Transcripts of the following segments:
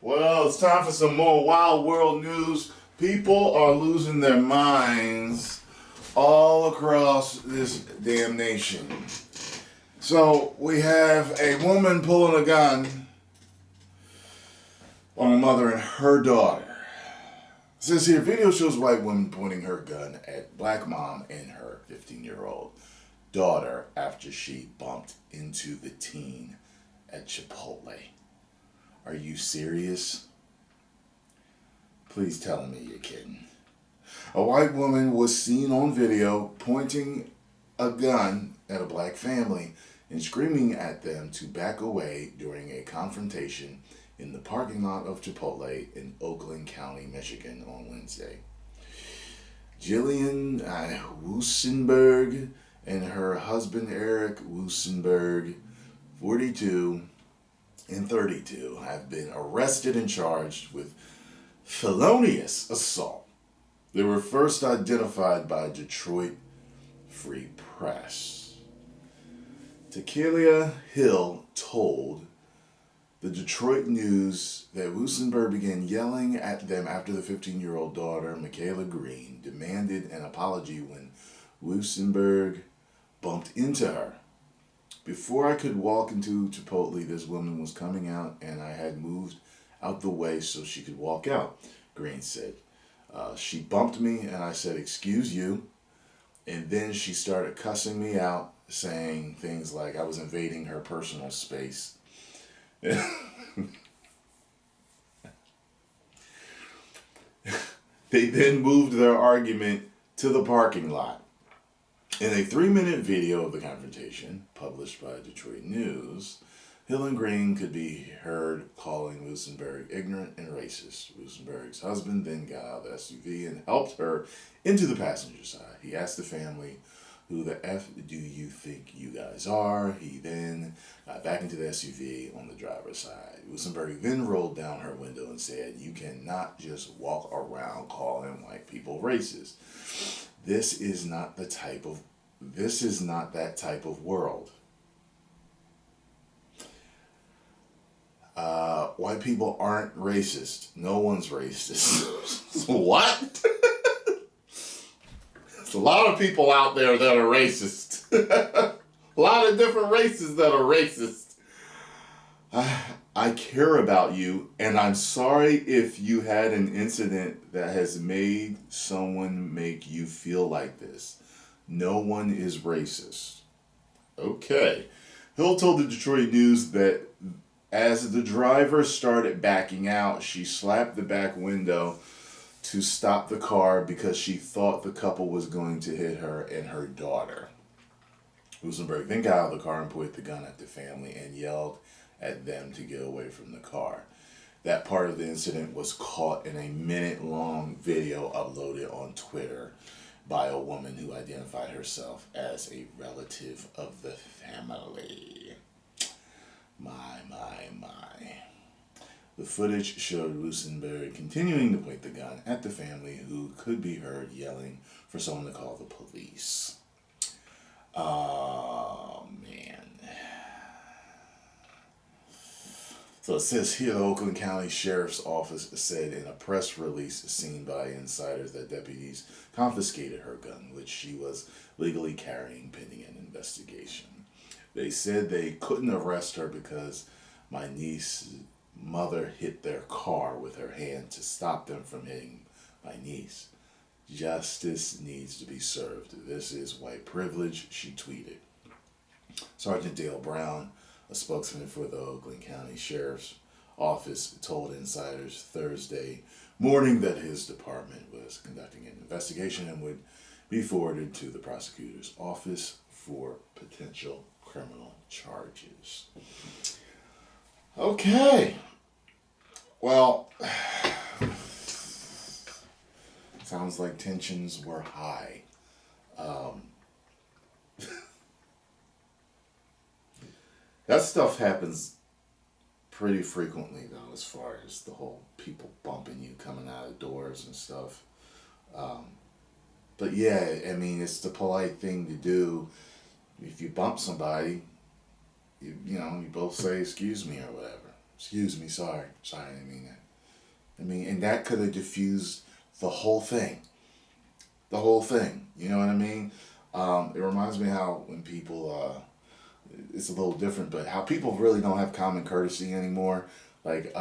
Well, it's time for some more Wild World news. People are losing their minds all across this damn nation. So we have a woman pulling a gun on a mother and her daughter. It says here, video shows white woman pointing her gun at black mom and her 15-year-old daughter after she bumped into the teen at Chipotle. Are you serious? Please tell me you're kidding. A white woman was seen on video pointing a gun at a black family and screaming at them to back away during a confrontation in the parking lot of Chipotle in Oakland County, Michigan on Wednesday. Jillian Wusenberg and her husband Eric Wusenberg, 42 and 32, have been arrested and charged with felonious assault. They were first identified by Detroit Free Press. Tequila Hill told the Detroit News that Wusenberg began yelling at them after the 15-year-old daughter, Michaela Green, demanded an apology when Wusenberg bumped into her. Before I could walk into Chipotle, this woman was coming out and I had moved out the way so she could walk out, Green said. She bumped me and I said, "Excuse you." And then she started cussing me out, saying things like I was invading her personal space. They then moved their argument to the parking lot. In a 3-minute video of the confrontation, published by Detroit News, Hill and Green could be heard calling Wusenberg ignorant and racist. Wusenberg's husband then got out of the SUV and helped her into the passenger side. He asked the family, "Who the F do you think you guys are?" He then got back into the SUV on the driver's side. Wusenberg then rolled down her window and said, "You cannot just walk around calling white people racist. This is not that type of world. White people aren't racist. No one's racist." What? There's a lot of people out there that are racist. A lot of different races that are racist. I care about you, and I'm sorry if you had an incident that has made someone make you feel like this. No one is racist. Okay. Hill told the Detroit News that as the driver started backing out, she slapped the back window to stop the car because she thought the couple was going to hit her and her daughter. Wusenberg then got out of the car and pointed the gun at the family and yelled at them to get away from the car. That part of the incident was caught in a minute-long video uploaded on Twitter by a woman who identified herself as a relative of the family. My. The footage showed Wusenberg continuing to point the gun at the family, who could be heard yelling for someone to call the police. Oh, man. So it says here, the Oakland County Sheriff's Office said in a press release seen by insiders that deputies confiscated her gun, which she was legally carrying pending an investigation. They said they couldn't arrest her because my niece's mother hit their car with her hand to stop them from hitting my niece. Justice needs to be served. This is white privilege, she tweeted. Sergeant Dale Brown, a spokesman for the Oakland County Sheriff's Office, told insiders Thursday morning that his department was conducting an investigation and would be forwarded to the prosecutor's office for potential criminal charges. Okay. Well, sounds like tensions were high. That stuff happens pretty frequently, though, as far as the whole people bumping you coming out of doors and stuff. But yeah, I mean, it's the polite thing to do. If you bump somebody, you both say excuse me or whatever. Excuse me, sorry. Sorry, I didn't mean that. And that could have diffused the whole thing. The whole thing. You know what I mean? It reminds me how when people, it's a little different, but how people really don't have common courtesy anymore. Like,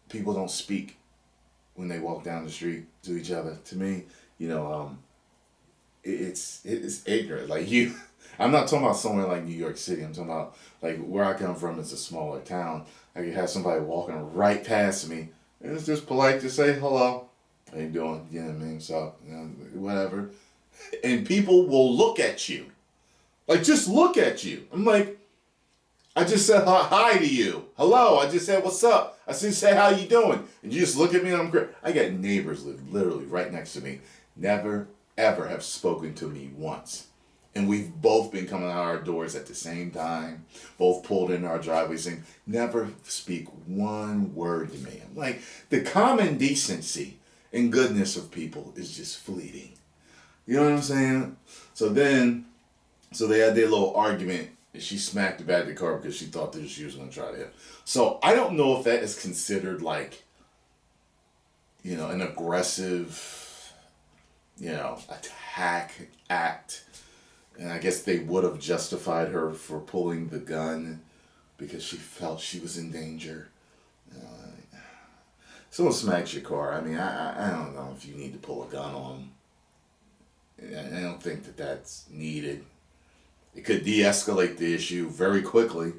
people don't speak when they walk down the street to each other. To me, it's ignorant. Like I'm not talking about somewhere like New York City. I'm talking about like where I come from. It's a smaller town. I could have somebody walking right past me, and it's just polite to say hello. How you doing? You know what I mean? So whatever. And people will look at you, like just look at you. I'm like, I just said hi to you. Hello. I just said what's up. I just say how you doing, and you just look at me and I'm great. I got neighbors live literally right next to me. Never ever have spoken to me once. And we've both been coming out our doors at the same time, both pulled in our driveways, saying, never speak one word to me. I'm like, the common decency and goodness of people is just fleeting. You know what I'm saying? So they had their little argument, and she smacked the back of the car because she thought that she was going to try to hit. So I don't know if that is considered like, an aggressive, attack act. And I guess they would have justified her for pulling the gun because she felt she was in danger. Someone smacks your car. I don't know if you need to pull a gun on them. I don't think that that's needed. It could de-escalate the issue very quickly.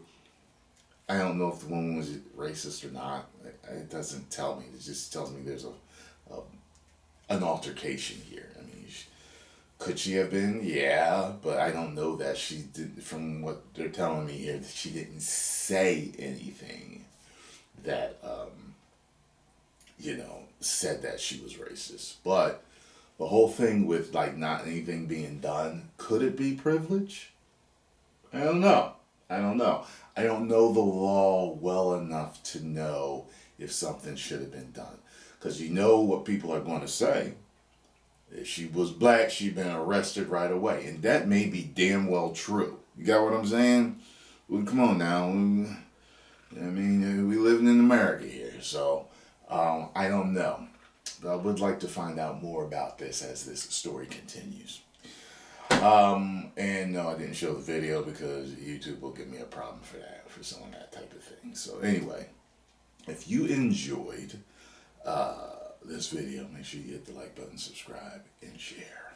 I don't know if the woman was racist or not. It doesn't tell me. It just tells me there's an altercation here. Could she have been? Yeah, but I don't know that she did. From what they're telling me here, that she didn't say anything that, said that she was racist. But the whole thing with like not anything being done, could it be privilege? I don't know. I don't know the law well enough to know if something should have been done. Because you know what people are going to say. If she was black, she'd been arrested right away. And that may be damn well true. You got what I'm saying? Well, come on now. We living in America here. So, I don't know. But I would like to find out more about this as this story continues. And no, I didn't show the video because YouTube will give me a problem for that, for some of that type of thing. So anyway, if you enjoyed this video, make sure you hit the like button, subscribe, and share.